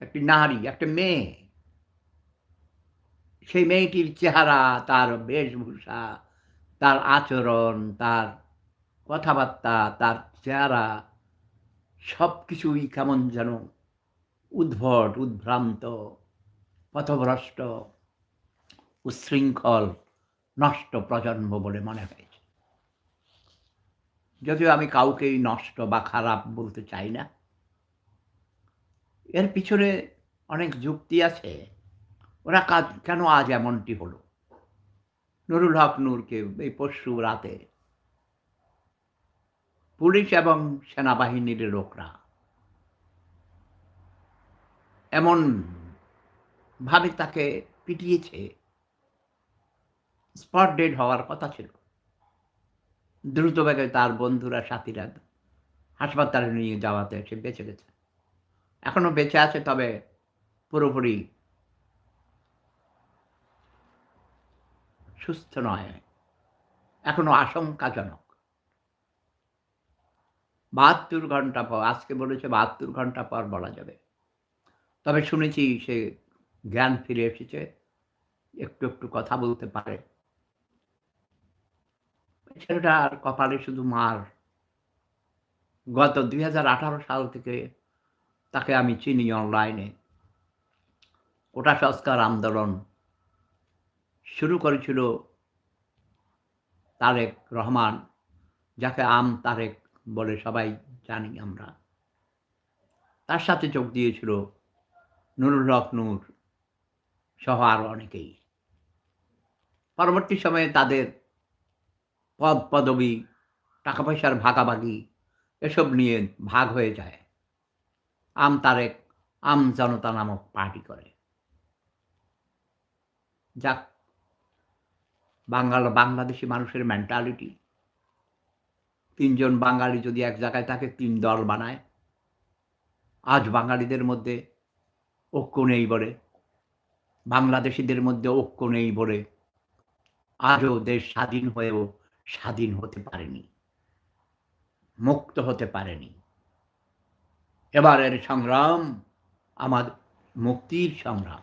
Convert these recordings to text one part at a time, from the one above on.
একটি নারী, একটা মেয়ে, সেই মেয়েটির চেহারা, তার বেশভূষা, তার আচরণ, তার কথাবার্তা, তার চেহারা সবকিছুই কেমন যেন উদ্ভট, উদ্ভ্রান্ত, পথভ্রষ্ট, উচ্ছৃঙ্খল, নষ্ট প্রজন্ম বলে মনে হয়েছে। যদিও আমি কাউকেই নষ্ট বা খারাপ বলতে চাই না। এর পিছনে অনেক যুক্তি আছে। ওরা কেন আজ এমনটি হলো? নুরুল হক নূরকে এই পরশু রাতে পুলিশ এবং সেনাবাহিনীর লোকরা এমনভাবে তাকে পিটিয়েছে, স্পট ডেড হওয়ার কথা ছিল। দ্রুতবেগে তার বন্ধুরা, সাথীরা হাসপাতালে নিয়ে যাওয়াতে সে বেঁচে গেছে। এখনো বেঁচে আছে, তবে পুরোপুরি সুস্থ নয়। এখনো আশঙ্কাজনক। ৭২ ঘন্টা পর, আজকে বলেছে ৭২ ঘন্টা পর বলা যাবে। তবে শুনেছি সে জ্ঞান ফিরে এসেছে, একটু, একটু কথা বলতে পারে। ছেলেটার কপালে শুধু মার। গত ২০১৮ সাল থেকে তাকে আমি চিনি অনলাইনে। কোটা সংস্কার আন্দোলন শুরু করেছিল তারেক রহমান, যাকে তারেক বলে সবাই জানি আমরা। তার সাথে যোগ দিয়েছিল নুরুল হক নূর সহ আরো অনেকেই। পরবর্তী সময়ে তাদের পদপদবি, টাকা পয়সার ভাগাভাগি এসব নিয়ে ভাগ হয়ে যায়। তারেক জনতা নামক পার্টি করে। যাক, বাংলাদেশি মানুষের মেন্টালিটি। ৩ জন বাঙালি যদি এক জায়গায় থাকে, ৩ দল বানায়। আজ বাঙালিদের মধ্যে ঐক্য নেই বলে, বাংলাদেশিদের মধ্যে ঐক্য নেই বলে আজও দেশ স্বাধীন হয়েও স্বাধীন হতে পারেনি, মুক্ত হতে পারেনি। এবারের সংগ্রাম আমাদের মুক্তির সংগ্রাম।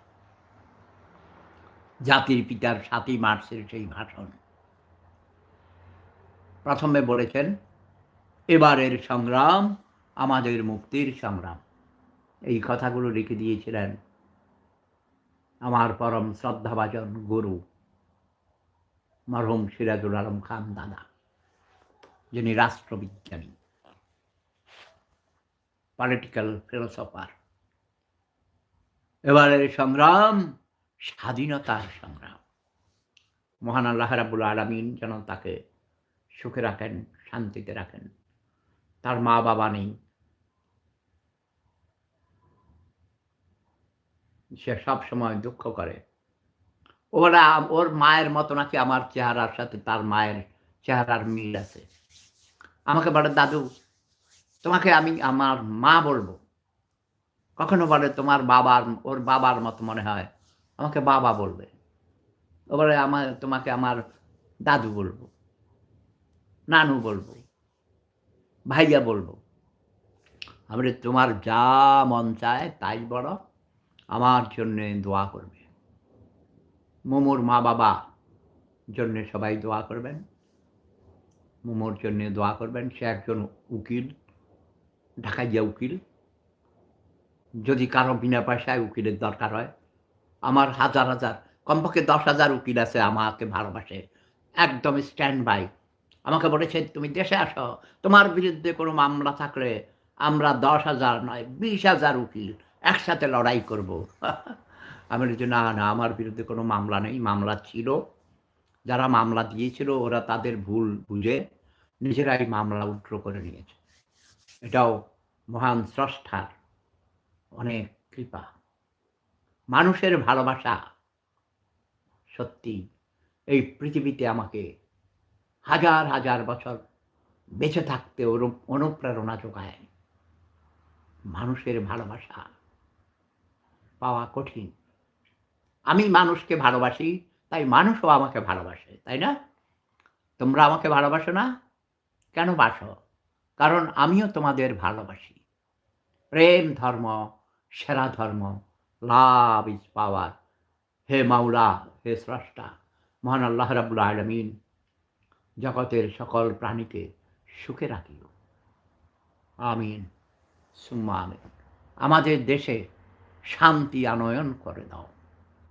জাতির পিতার ৭ই মার্চের সেই ভাষণ। প্রথমে বলেছেন, এবারের সংগ্রাম আমাদের মুক্তির সংগ্রাম। এই কথাগুলো লিখে দিয়েছিলেন আমার পরম শ্রদ্ধাভাজন গুরু মরহুম সিরাজুল আলম খান দাদা, যিনি রাষ্ট্রবিজ্ঞানী, পলিটিক্যাল ফিলোসফার। এবারের সংগ্রাম স্বাধীনতার সংগ্রাম। মহান আল্লাহ রাব্বুল আলামিন যেন তাকে সুখে রাখেন, শান্তিতে রাখেন। তার মা বাবা নেই, সে সব সময় দুঃখ করে। ওর মায়ের মতো নাকি আমার চেহারার সাথে তার মায়ের চেহারার মিল আছে। আমাকে বলে, দাদু তোমাকে আমি আমার মা বলবো। কখনো বলে ওর বাবার মতো মনে হয়, আমাকে বাবা বলবে। ও বলে, তোমাকে আমার দাদু বলবো, নানু বলবো, ভাইয়া বলবো। আমি বলি, তোমার যা মন চায় তাই বলো, আমার জন্যে দোয়া করবে। মোমোর মা বাবা জন্যে সবাই দোয়া করবেন। মোমোর জন্যে দোয়া করবেন। সে একজন উকিল, ঢাকায় গিয়া উকিল। যদি কারো বিনা পয়সায় উকিলের দরকার হয়, আমার হাজার হাজার, কমপক্ষে ১০,০০০ উকিল আছে আমাকে ভালোবাসে, একদম স্ট্যান্ড বাই। আমাকে বলেছে, তুমি দেশে আসো, তোমার বিরুদ্ধে কোনো মামলা থাকলে আমরা ১০,০০০ নয় ২০,০০০ উকিল একসাথে লড়াই করব। আমি বলেছি, না না, আমার বিরুদ্ধে কোনো মামলা নেই। মামলা ছিল, যারা মামলা দিয়েছিল ওরা তাদের ভুল বুঝে নিজেরাই মামলা উইথড্র করে নিয়েছে। এটাও মহান স্রষ্টার অনেক কৃপা। মানুষের ভালোবাসা সত্যি এই পৃথিবীতে আমাকে হাজার হাজার বছর বেঁচে থাকতে অনুপ্রেরণা যোগায়। মানুষের ভালোবাসা পাওয়া কঠিন। আমি মানুষকে ভালোবাসি, তাই মানুষও আমাকে ভালোবাসে, তাই না? তোমরা আমাকে ভালোবাসো না? কেন বাসো? কারণ আমিও তোমাদের ভালোবাসি। প্রেম ধর্ম সেরা ধর্ম। Love is power. হে মাওলা, হে স্রষ্টা, মহান আল্লাহ রাব্বুল আলামিন জগতের সকল প্রাণীকে সুখে রাখিও। আমিন সুম্মা আমিন। আমাদের দেশে শান্তি আনয়ন করে দাও।